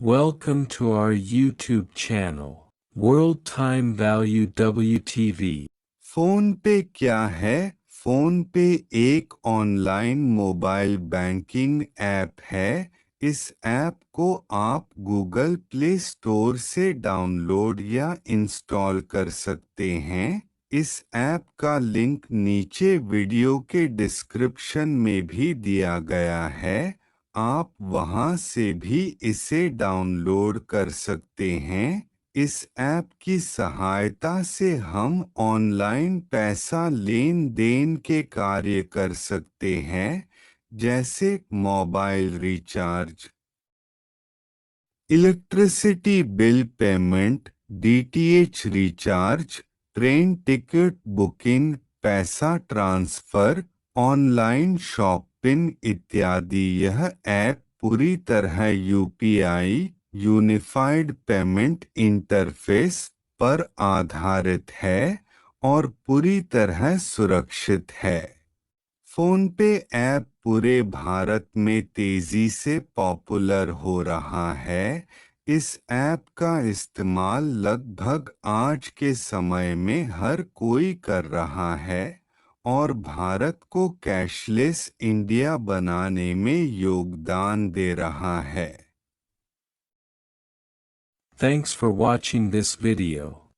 Welcome to our YouTube channel, World Time Value WTV. Phone पे क्या है? Phone पे एक ऑनलाइन मोबाइल बैंकिंग ऐप है। इस ऐप को आप गूगल प्ले स्टोर से डाउनलोड या इंस्टॉल कर सकते हैं। इस ऐप का लिंक नीचे वीडियो के डिस्क्रिप्शन में भी दिया गया है। आप वहां से भी इसे डाउनलोड कर सकते हैं। इस ऐप की सहायता से हम ऑनलाइन पैसा लेन देन के कार्य कर सकते हैं, जैसे mobile recharge, electricity bill payment, DTH recharge, train ticket booking, पैसा ट्रांसफर, ऑनलाइन शॉपिंग इत्यादि। यह ऐप पूरी तरह यूपीआई यूनिफाइड पेमेंट इंटरफेस पर आधारित है और पूरी तरह सुरक्षित है। फोनपे ऐप पूरे भारत में तेजी से पॉपुलर हो रहा है। इस ऐप का इस्तेमाल लगभग आज के समय में हर कोई कर रहा है और भारत को कैशलेस इंडिया बनाने में योगदान दे रहा है। Thanks for watching this video.